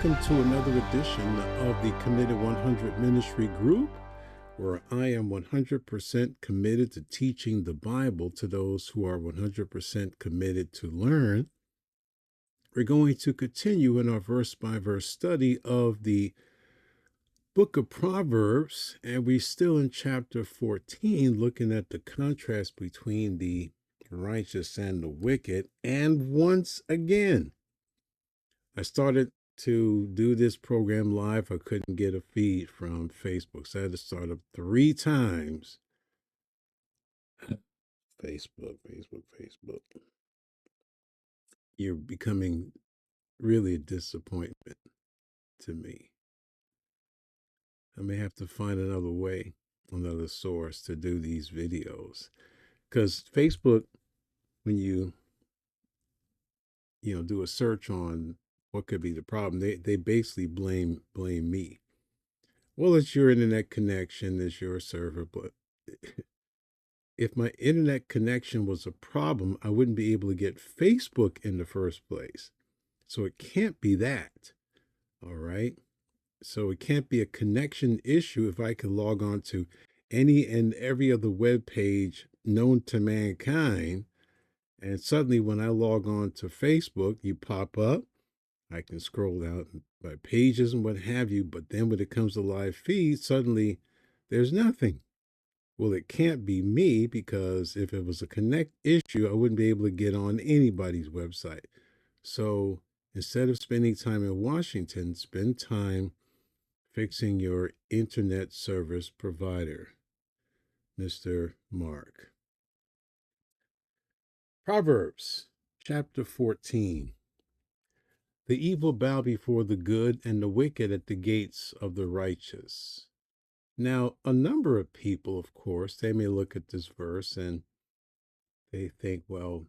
welcome to another edition of the Committed 100 Ministry Group, where I am 100% committed to teaching the Bible to those who are 100% committed to learn. We're going to continue in our verse-by-verse study of the Book of Proverbs, and we're still in chapter 14, looking at the contrast between the righteous and the wicked. And once again, I started to do this program live. I couldn't get a feed from Facebook, so I had to start up 3 times. Facebook. You're becoming really a disappointment to me. I may have to find another way, another source to do these videos. Because Facebook, when you do a search on what could be the problem, they basically blame me. Well, it's your internet connection, it's your server, but if my internet connection was a problem, I wouldn't be able to get Facebook in the first place. So it can't be that. All right. So it can't be a connection issue if I could log on to any and every other web page known to mankind. And suddenly when I log on to Facebook, you pop up. I can scroll out by pages and what have you. But then when it comes to live feed, suddenly there's nothing. Well, it can't be me, because if it was a connect issue, I wouldn't be able to get on anybody's website. So instead of spending time in Washington, spend time fixing your internet service provider, Mr. Mark. Proverbs chapter 14. The evil bow before the good, and the wicked at the gates of the righteous. Now, a number of people, of course, they may look at this verse and they think, well,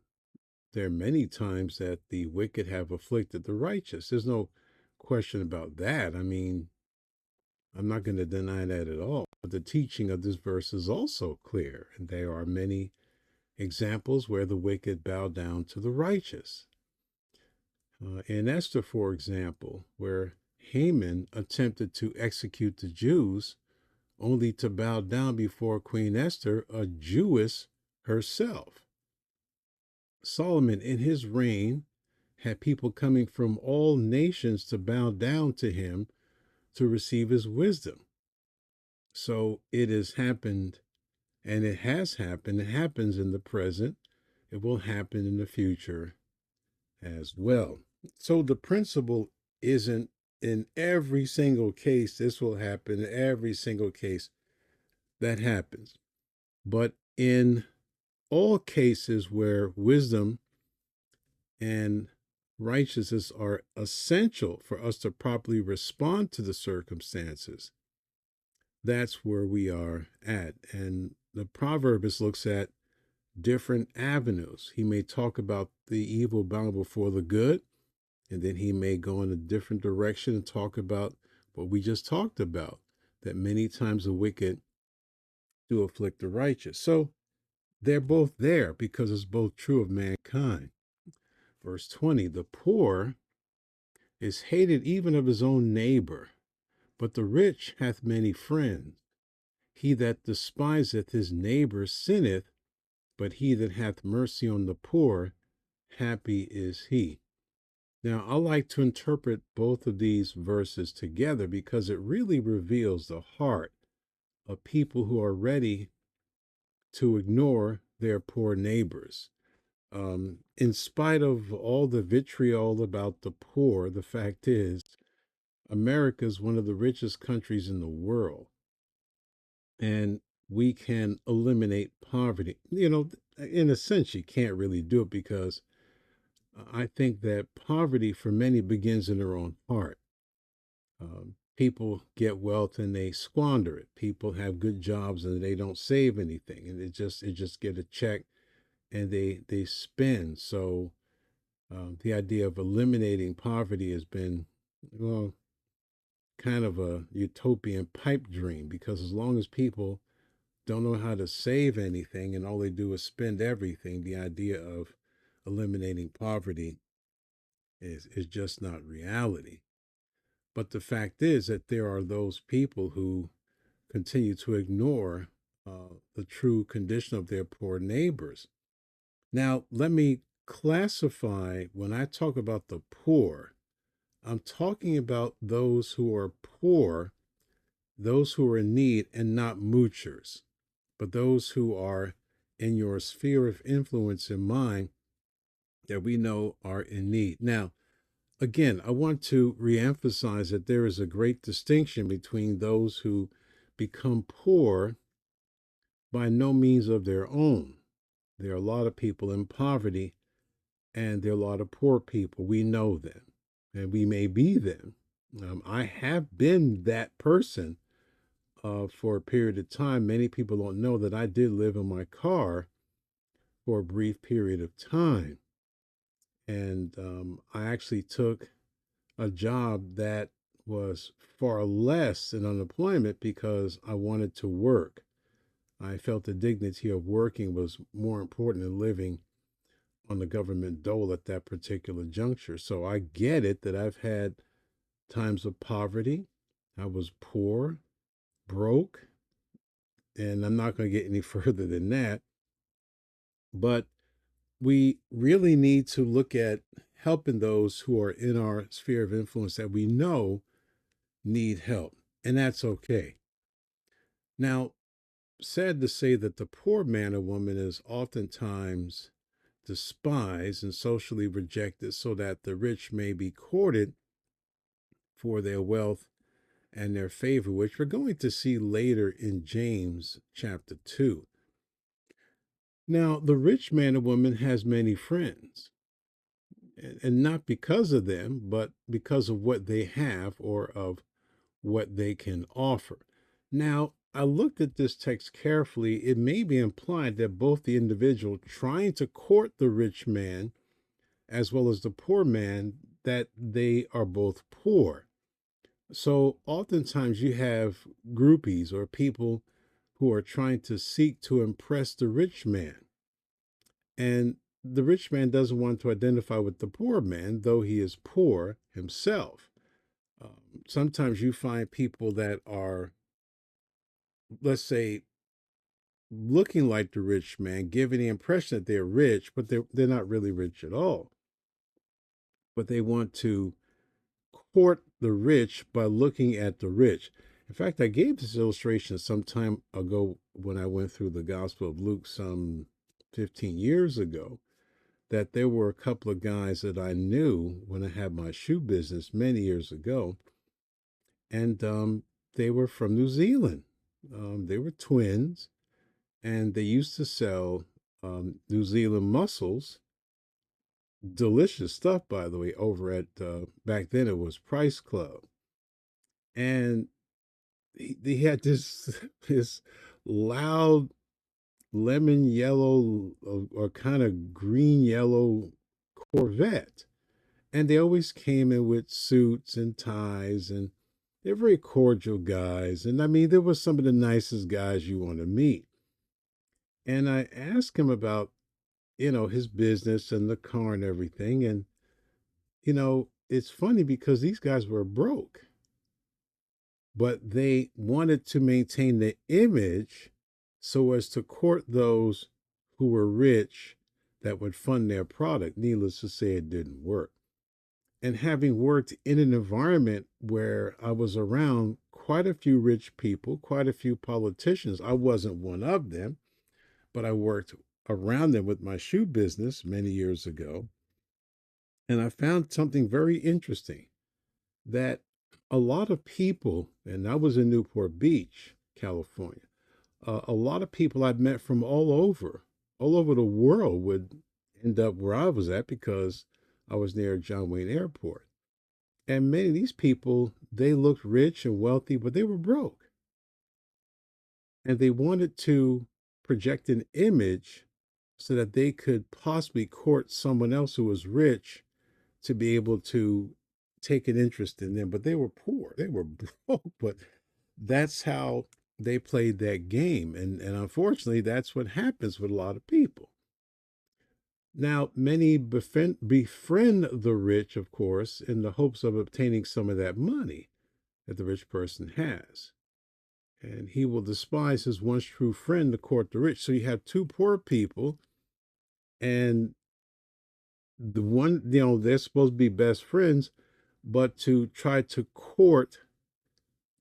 there are many times that the wicked have afflicted the righteous. There's no question about that. I mean, I'm not going to deny that at all. But the teaching of this verse is also clear, and there are many examples where the wicked bow down to the righteous. In Esther, for example, where Haman attempted to execute the Jews, only to bow down before Queen Esther, a Jewess herself. Solomon, in his reign, had people coming from all nations to bow down to him to receive his wisdom. So it has happened, and it has happened. It happens in the present. It will happen in the future as well. So the principle isn't in every single case this will happen, in every single case that happens. But in all cases where wisdom and righteousness are essential for us to properly respond to the circumstances, that's where we are at. And the proverbist looks at different avenues. He may talk about the evil bound before the good, and then he may go in a different direction and talk about what we just talked about, that many times the wicked do afflict the righteous. So they're both there because it's both true of mankind. Verse 20, the poor is hated even of his own neighbor, but the rich hath many friends. He that despiseth his neighbor sinneth, but he that hath mercy on the poor, happy is he. Now, I like to interpret both of these verses together because it really reveals the heart of people who are ready to ignore their poor neighbors. In spite of all the vitriol about the poor, the fact is, America is one of the richest countries in the world, and we can eliminate poverty. In a sense, you can't really do it because I think that poverty for many begins in their own heart. People get wealth and they squander it. People have good jobs and they don't save anything, and they just get a check and they spend. So the idea of eliminating poverty has been, well, kind of a utopian pipe dream, because as long as people don't know how to save anything and all they do is spend everything, the idea of eliminating poverty is just not reality. But the fact is that there are those people who continue to ignore the true condition of their poor neighbors. Now, let me classify when I talk about the poor, I'm talking about those who are poor, those who are in need, and not moochers, but those who are in your sphere of influence in mind that we know are in need. Now, again, I want to reemphasize that there is a great distinction between those who become poor by no means of their own. There are a lot of people in poverty, and there are a lot of poor people. We know them, and we may be them. I have been that person for a period of time. Many people don't know that I did live in my car for a brief period of time. And I actually took a job that was far less than unemployment because I wanted to work. I felt the dignity of working was more important than living on the government dole at that particular juncture. So I get it that I've had times of poverty. I was poor, broke, and I'm not going to get any further than that. But we really need to look at helping those who are in our sphere of influence that we know need help, and that's okay. Now, sad to say that the poor man or woman is oftentimes despised and socially rejected so that the rich may be courted for their wealth and their favor, which we're going to see later in James chapter 2. Now, the rich man or woman has many friends, and not because of them, but because of what they have or of what they can offer. Now, I looked at this text carefully. It may be implied that both the individual trying to court the rich man as well as the poor man, that they are both poor. So oftentimes you have groupies or people who are trying to seek to impress the rich man. And the rich man doesn't want to identify with the poor man, though he is poor himself. Sometimes you find people that are, let's say, looking like the rich man, giving the impression that they're rich, but they're not really rich at all. But they want to court the rich by looking at the rich. In fact, I gave this illustration some time ago when I went through the Gospel of Luke some 15 years ago, that there were a couple of guys that I knew when I had my shoe business many years ago, and they were from New Zealand. They were twins, and they used to sell New Zealand mussels. Delicious stuff, by the way, over at back then it was Price Club. And he had this this loud lemon yellow or kind of green yellow Corvette. And they always came in with suits and ties, and they're very cordial guys. And I mean, there were some of the nicest guys you want to meet. And I asked him about, his business and the car and everything. And, it's funny because these guys were broke, but they wanted to maintain the image so as to court those who were rich that would fund their product. Needless to say, it didn't work. And having worked in an environment where I was around quite a few rich people, quite a few politicians, I wasn't one of them, but I worked around them with my shoe business many years ago. And I found something very interesting, that a lot of people, and I was in Newport Beach, California, a lot of people I'd met from all over the world would end up where I was at because I was near John Wayne Airport. And many of these people, they looked rich and wealthy, but they were broke. And they wanted to project an image so that they could possibly court someone else who was rich to be able to take an interest in them. But they were poor, they were broke. But that's how they played that game. And unfortunately, that's what happens with a lot of people. Now, many befriend the rich, of course, in the hopes of obtaining some of that money that the rich person has. And he will despise his once true friend to court the rich. So you have two poor people, and the one, they're supposed to be best friends, but to try to court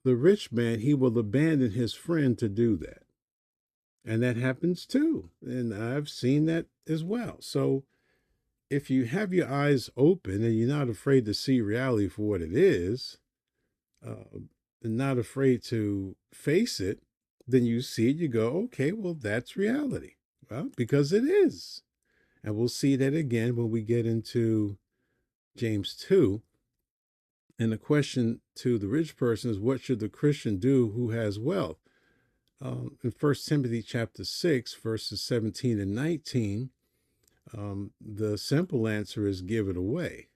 the rich man, he will abandon his friend to do that. And that happens too. And I've seen that as well. So if you have your eyes open and you're not afraid to see reality for what it is, uh, and not afraid to face it, then you see it, you go, okay, well, that's reality. Well, because it is. And we'll see that again when we get into James 2. And the question to the rich person is, what should the Christian do who has wealth? In 1 Timothy chapter 6, verses 17 and 19, the simple answer is give it away.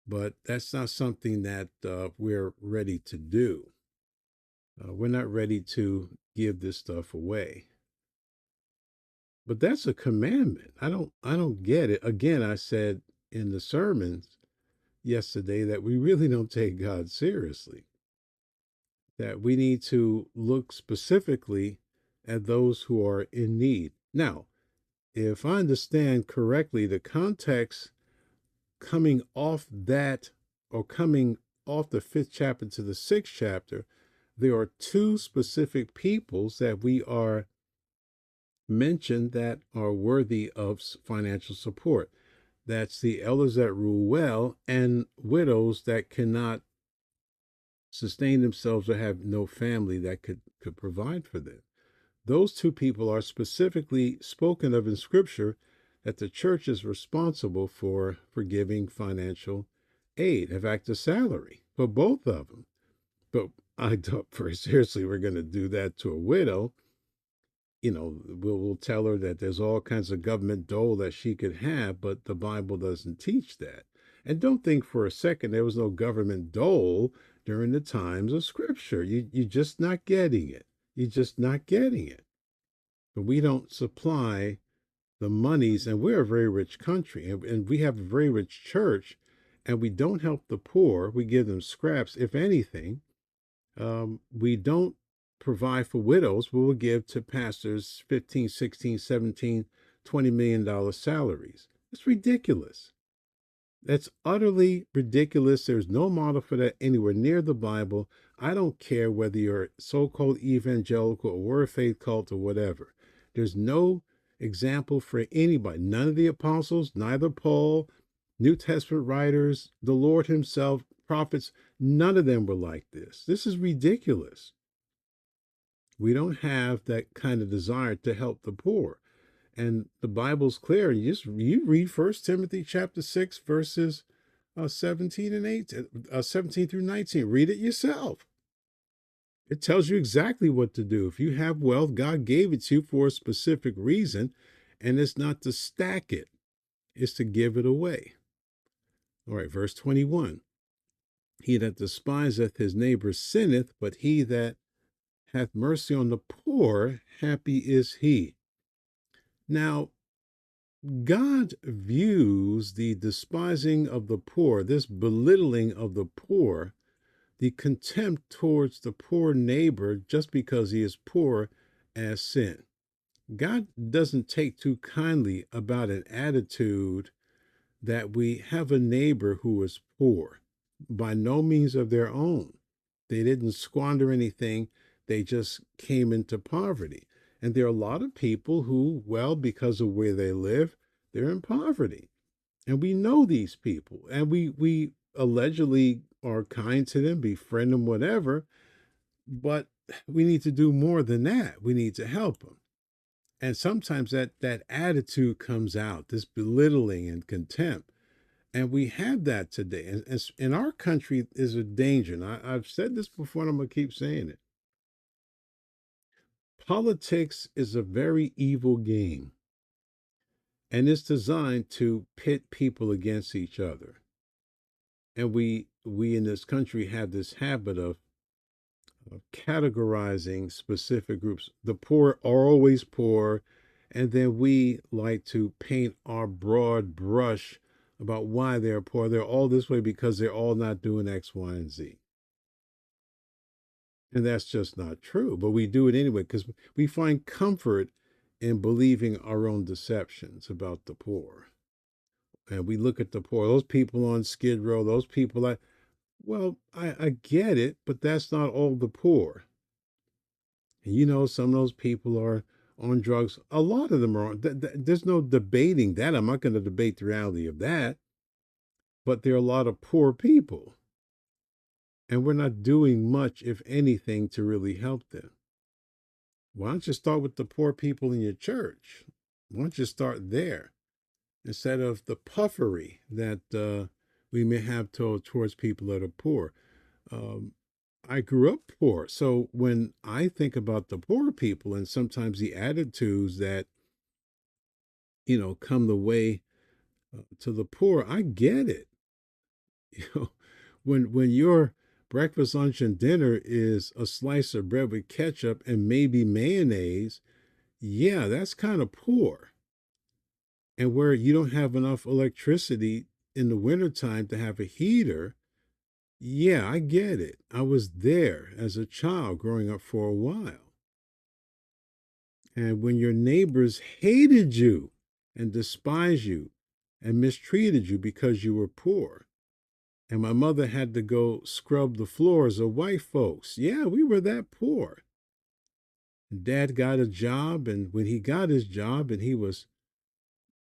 But that's not something that we're ready to do. We're not ready to give this stuff away. But that's a commandment. I don't get it. Again, I said in the sermons yesterday that we really don't take God seriously. That we need to look specifically at those who are in need. Now, if I understand correctly, the context coming off that, or coming off the 5th chapter to the 6th chapter, there are two specific peoples that we are mentioned that are worthy of financial support. That's the elders that rule well and widows that cannot sustain themselves or have no family that could provide for them. Those two people are specifically spoken of in Scripture, that the church is responsible for giving financial aid, in fact, a salary for both of them. But I thought very seriously we're going to do that to a widow. We'll tell her that there's all kinds of government dole that she could have, but the Bible doesn't teach that. And don't think for a second there was no government dole during the times of Scripture. You're just not getting it. You're just not getting it. But we don't supply the monies, and we're a very rich country, and we have a very rich church, and we don't help the poor. We give them scraps, if anything. We don't provide for widows, but we'll give to pastors 15, 16, 17, $20 million salaries. It's ridiculous. That's utterly ridiculous. There's no model for that anywhere near the Bible. I don't care whether you're so-called evangelical or we're a faith cult or whatever. There's no example for anybody. None of the apostles, neither Paul, New Testament writers, the Lord himself, prophets, none of them were like this. This is ridiculous. We don't have that kind of desire to help the poor. And the Bible's clear. You read 1 Timothy chapter 6, verses 17 and 18, 17 through 19. Read it yourself. It tells you exactly what to do. If you have wealth, God gave it to you for a specific reason, and it's not to stack it, it's to give it away. All right, verse 21. He that despiseth his neighbor sinneth, but he that hath mercy on the poor, happy is he. Now, God views the despising of the poor, this belittling of the poor, the contempt towards the poor neighbor just because he is poor, as sin. God doesn't take too kindly about an attitude that we have a neighbor who is poor, by no means of their own. They didn't squander anything, they just came into poverty. And there are a lot of people who, well, because of where they live, they're in poverty. And we know these people, and we allegedly are kind to them, befriend them, whatever. But we need to do more than that. We need to help them. And sometimes that attitude comes out, this belittling and contempt. And we have that today. And in our country is a danger. And I've said this before, and I'm going to keep saying it. Politics is a very evil game, and it's designed to pit people against each other. And we in this country have this habit of categorizing specific groups. The poor are always poor, And then we like to paint our broad brush about why they're poor. They're all this way because they're all not doing X, Y, and Z. And that's just not true. But we do it anyway because we find comfort in believing our own deceptions about the poor. And we look at the poor, those people on Skid Row, those people I get it, but that's not all the poor. And some of those people are on drugs. A lot of them are on. There's no debating that. I'm not going to debate the reality of that. But there are a lot of poor people. And we're not doing much, if anything, to really help them. Why don't you start with the poor people in your church? Why don't you start there instead of the puffery that we may have towards people that are poor? Um, I grew up poor. So when I think about the poor people and sometimes the attitudes that, come the way to the poor, I get it. You know, when your breakfast, lunch, and dinner is a slice of bread with ketchup and maybe mayonnaise, yeah, that's kind of poor. And where you don't have enough electricity in the wintertime to have a heater, yeah, I get it. I was there as a child growing up for a while. And when your neighbors hated you and despised you and mistreated you because you were poor, and my mother had to go scrub the floors of white folks. Yeah, we were that poor. Dad got a job, and when he got his job and he was,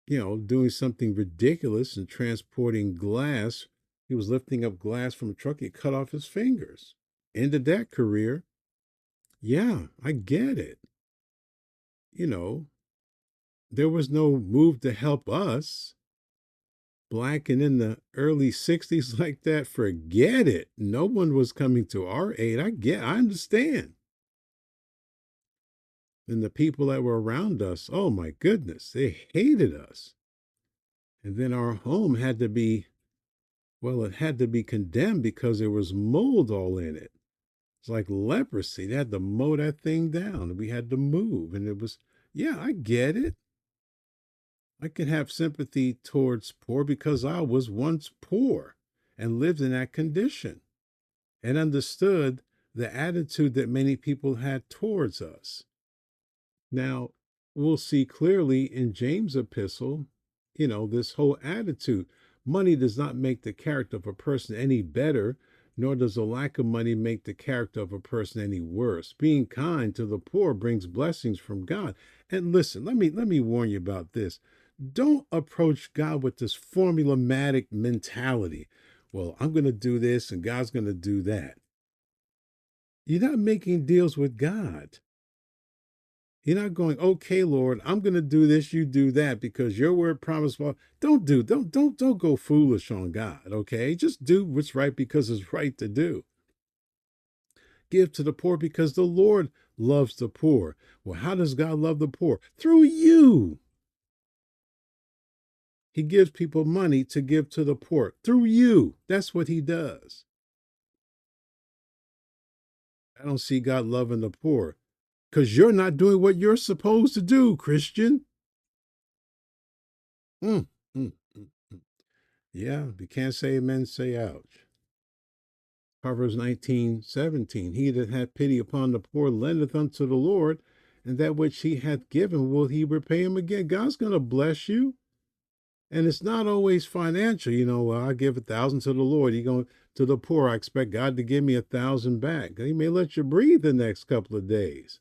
doing something ridiculous and transporting glass, he was lifting up glass from a truck, he cut off his fingers. Ended that career. Yeah, I get it. You know, there was no move to help us. Black and in the early 60s like that, forget it. No one was coming to our aid. I understand. And the people that were around us, oh my goodness, they hated us. And then our home had to be, well, it had to be condemned because there was mold all in it. It's like leprosy. They had to mow that thing down. We had to move. And it was, yeah, I get it. I can have sympathy towards poor because I was once poor and lived in that condition and understood the attitude that many people had towards us. Now, we'll see clearly in James' epistle, this whole attitude. Money does not make the character of a person any better, nor does a lack of money make the character of a person any worse. Being kind to the poor brings blessings from God. And listen, let me warn you about this. Don't approach God with this formulaic mentality. Well, I'm going to do this and God's going to do that. You're not making deals with God. You're not going, okay, Lord, I'm going to do this, you do that, because your word promised. Well, don't go foolish on God. Okay, just do what's right because it's right to do. Give to the poor because the Lord loves the poor. Well, how does God love the poor? Through you. He gives people money to give to the poor through you. That's what he does. I don't see God loving the poor because you're not doing what you're supposed to do, Christian. Mm, mm, mm, mm. Yeah, if you can't say amen, say ouch. Proverbs 19:17. He that hath pity upon the poor lendeth unto the Lord, and that which he hath given will he repay him again. God's going to bless you. And it's not always financial. Well, I give 1,000 to the Lord. You go to the poor, I expect God to give me 1,000 back. He may let you breathe the next couple of days.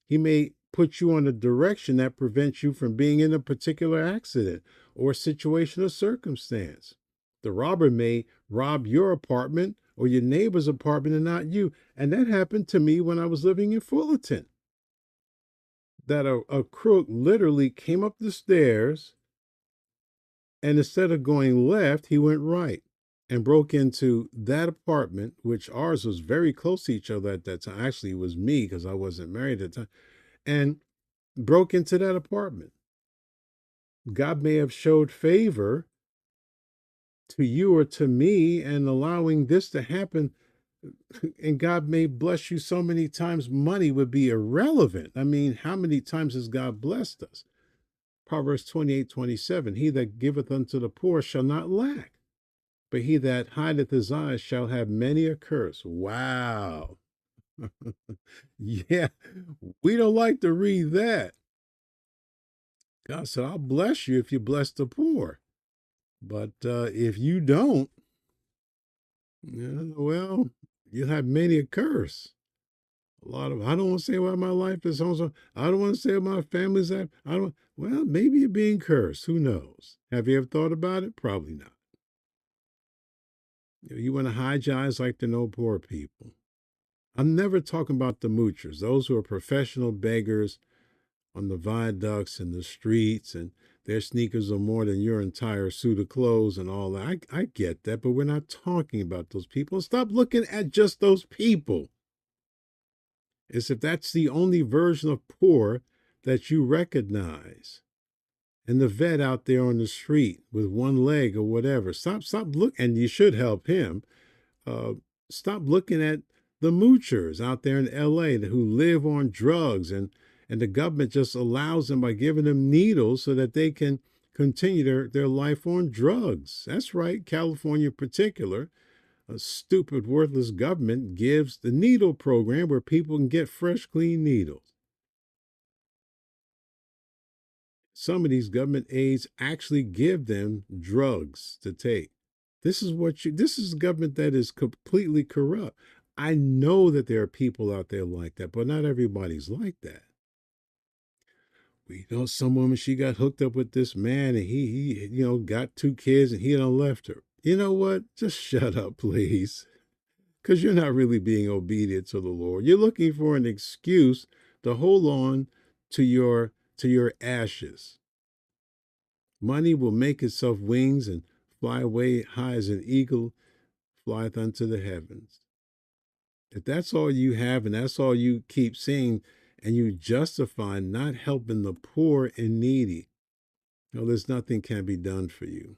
He may put you on a direction that prevents you from being in a particular accident or situation or circumstance. The robber may rob your apartment or your neighbor's apartment and not you. And that happened to me when I was living in Fullerton. That a crook literally came up the stairs, and instead of going left, he went right and broke into that apartment, which ours was very close to each other at that time. Actually, it was me because I wasn't married at the time, and broke into that apartment. God may have showed favor to you or to me and allowing this to happen And God may bless you so many times, money would be irrelevant. I mean, how many times has God blessed us? Proverbs 28:27. He that giveth unto the poor shall not lack, but he that hideth his eyes shall have many a curse. Wow. Yeah, we don't like to read that. God said, I'll bless you if you bless the poor. But if you don't, yeah, well, you'll have many a curse. A lot of, I don't want to say why my life is so. I don't want to say my family's at. I don't, well, maybe you're being cursed. Who knows? Have you ever thought about it? Probably not. You want to hide your eyes like the no poor people. I'm never talking about the moochers, those who are professional beggars on the viaducts and the streets, and their sneakers are more than your entire suit of clothes and all that. I get that, but we're not talking about those people. Stop looking at just those people. As if that's the only version of poor that you recognize. And the vet out there on the street with one leg or whatever. Stop look, and you should help him. Uh, Stop looking at the moochers out there in LA who live on drugs, and the government just allows them by giving them needles so that they can continue their life on drugs. That's right, California in particular. A stupid, worthless government gives the needle program where people can get fresh, clean needles. Some of these government aids actually give them drugs to take. This is a government that is completely corrupt. I know that there are people out there like that, but not everybody's like that. We know some woman, she got hooked up with this man, and he got two kids, and he done left her. You know what? Just shut up, please. Because you're not really being obedient to the Lord. You're looking for an excuse to hold on to your ashes. Money will make itself wings and fly away high as an eagle flieth unto the heavens. If that's all you have and that's all you keep saying, and you justify not helping the poor and needy, there's nothing can be done for you.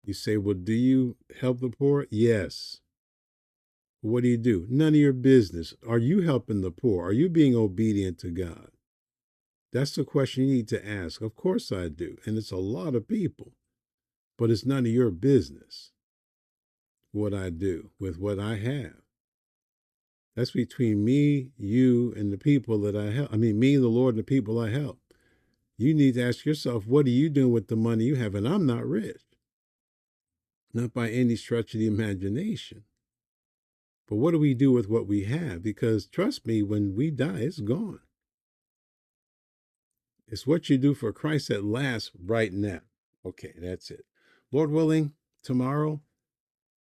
You say, well, do you help the poor? Yes. What do you do? None of your business. Are you helping the poor? Are you being obedient to God? That's the question you need to ask. Of course I do. And it's a lot of people, but it's none of your business what I do with what I have. That's between me, you, and the people that I help. I mean, me, the Lord, and the people I help. You need to ask yourself, what are you doing with the money you have? And I'm not rich, not by any stretch of the imagination. But what do we do with what we have? Because trust me, when we die, it's gone. It's what you do for Christ that lasts right now. Okay, that's it. Lord willing, tomorrow,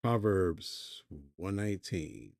Proverbs 119.